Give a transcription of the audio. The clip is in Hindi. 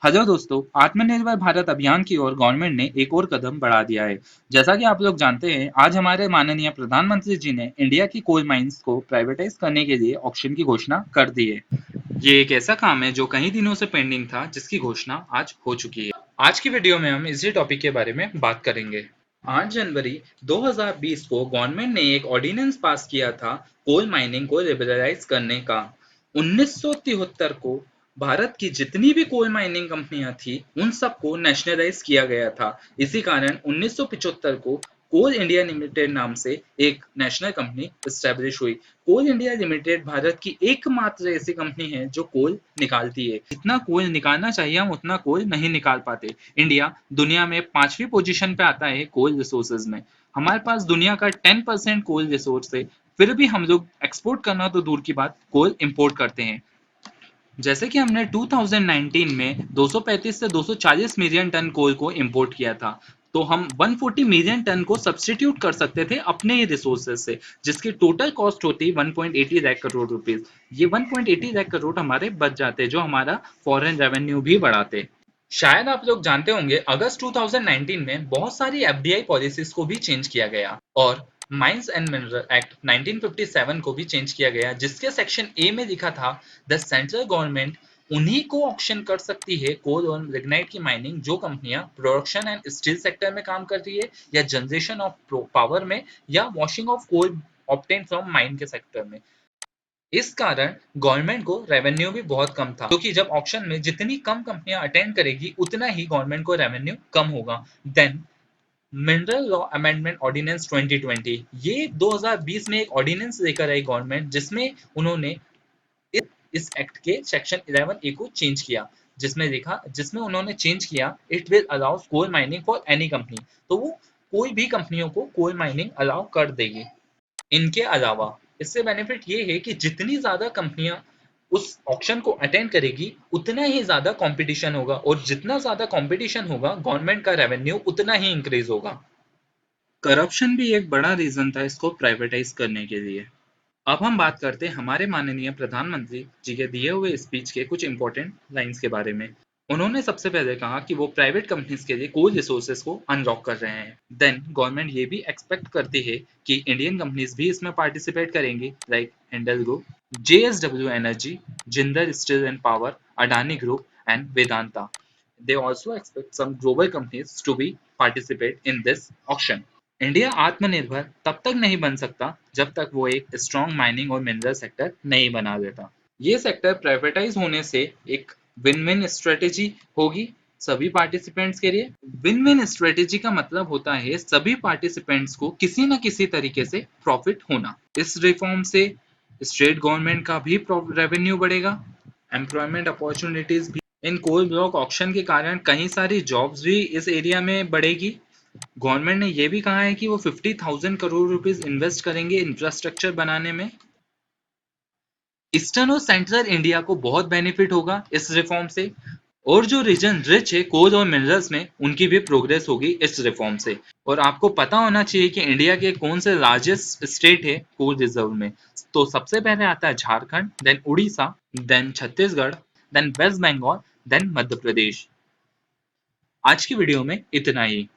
हेलो दोस्तों, आत्मनिर्भर भारत अभियान की ओर गवर्नमेंट ने एक और कदम बढ़ा दिया है। जैसा कि आप लोग जानते हैं, आज हमारे माननीय प्रधानमंत्री जी ने इंडिया की कोल माइंस को प्राइवेटाइज करने के लिए ऑक्शन की घोषणा कर दी है। ये एक ऐसा काम है जो कई दिनों से पेंडिंग था, जिसकी घोषणा आज हो चुकी है। आज की वीडियो में हम इसी टॉपिक के बारे में बात करेंगे। 8 जनवरी 2020 को गवर्नमेंट ने एक ऑर्डिनेंस पास किया था कोल माइनिंग को लिबरलाइज करने का। 1973 को भारत की जितनी भी कोल माइनिंग कंपनियां थी उन सबको नेशनलाइज किया गया था। इसी कारण 1975 को कोल इंडिया लिमिटेड नाम से एक नेशनल कंपनी एस्टेब्लिश हुई। कोल इंडिया लिमिटेड भारत की एकमात्र ऐसी कंपनी है जो कोल निकालती है। जितना कोल निकालना चाहिए हम उतना कोल नहीं निकाल पाते। इंडिया दुनिया में 5वीं पोजीशन पे आता है कोल रिसोर्सेज में। हमारे पास दुनिया का 10% कोल रिसोर्स है, फिर भी हम लोग एक्सपोर्ट करना तो दूर की बात, कोल इंपोर्ट करते हैं। जैसे कि हमने 2019 में 235 से 240 मिलियन टन कोल को इंपोर्ट किया था, तो हम 140 मिलियन टन को सब्सटीट्यूट कर सकते थे अपने ही रिसोर्सेज से, जिसकी टोटल कॉस्ट होती 1.80 लाख करोड़ रुपीस। ये 1.80 लाख करोड़ हमारे बच जाते, जो हमारा फॉरेन रेवेन्यू भी बढ़ाते। शायद आप लोग जानते होंगे, अगस्त 2019 में बहुत सारी एफडीआई पॉलिसीज को भी चेंज किया गया और माइंस एंड मिनरल एक्ट 1957 को भी चेंज किया गया, जिसके सेक्शन ए में लिखा था द सेंट्रल गवर्नमेंट उन्हीं को ऑक्शन कर सकती है कोल और लिग्नाइट की माइनिंग जो कंपनियां प्रोडक्शन एंड स्टील सेक्टर में काम कर रही है, या जनरेशन ऑफ पावर में, या washing of coal obtain from mine के सेक्टर में। इस कारण गवर्नमेंट को रेवेन्यू भी बहुत कम था, क्योंकि जब ऑक्शन में जितनी कम कंपनियां अटेंड करेगी उतना ही गवर्नमेंट को रेवेन्यू कम होगा। Then mineral law amendment ordinance 2020, ये 2020 में एक ऑर्डिनेंस लेकर आई गवर्नमेंट, जिसमें उन्होंने इस एक्ट के सेक्शन 11 ए को चेंज किया, जिसमें उन्होंने चेंज किया it will allow coal mining for any company. तो वो कोई भी कंपनियों को कोल माइनिंग अलाउ कर देगी। इनके अलावा इससे बेनिफिट ये है कि जितनी ज्यादा कंपनियां उस ऑक्शन को अटेंड करेगी उतना ही ज्यादा कंपटीशन होगा, और जितना ज्यादा कंपटीशन होगा गवर्नमेंट का रेवेन्यू उतना ही इंक्रीज होगा। करप्शन भी एक बड़ा रीजन था इसको प्राइवेटाइज करने के लिए। अब हम बात करते हैं हमारे माननीय प्रधानमंत्री जी के दिए हुए स्पीच के कुछ इंपॉर्टेंट लाइंस के बारे में। उन्होंने सबसे पहले कहा कि वो प्राइवेट कंपनीज के लिए कोल रिसोर्सेज को अनलॉक कर रहे हैं। देन गवर्नमेंट ये भी एक्सपेक्ट करती है कि इंडियन कंपनीज भी इसमें पार्टिसिपेट करेंगी, like Hindle group, JSW energy, Jindal steel and power, Adani group and Vedanta. They also expect some global companies to be participate in this auction. India आत्मनिर्भर तब तक नहीं बन सकता जब तक वो एक स्ट्रॉन्ग माइनिंग और मिनरल सेक्टर नहीं बना देता। ये सेक्टर प्राइवेटाइज होने से एक विन विन स्ट्रेटेजी होगी सभी पार्टिसिपेंट्स के लिए। विन विन स्ट्रेटेजी का मतलब होता है सभी पार्टिसिपेंट्स को किसी न किसी तरीके से प्रॉफिट होना। इस रिफॉर्म से स्टेट गवर्नमेंट का भी रेवेन्यू बढ़ेगा, एम्प्लॉयमेंट अपॉर्चुनिटीज भी। इन कोल ब्लॉक ऑक्शन के कारण कई सारी जॉब्स भी इस एरिया में बढ़ेगी। गवर्नमेंट ने यह भी कहा है कि वो 50,000 करोड़ रुपीस इन्वेस्ट करेंगे इंफ्रास्ट्रक्चर बनाने में। ईस्टर्न और सेंट्रल इंडिया को बहुत बेनिफिट होगा इस रिफॉर्म से, और जो रीजन रिच है कोल और मिनरल्स में उनकी भी प्रोग्रेस होगी इस रिफॉर्म से। और आपको पता होना चाहिए कि इंडिया के कौन से लार्जेस्ट स्टेट है कोल रिजर्व में। तो सबसे पहले आता है Jharkhand, then Orissa, then Chhattisgarh, then west Bengal, then Madhya Pradesh. आज की वीडियो में इतना ही।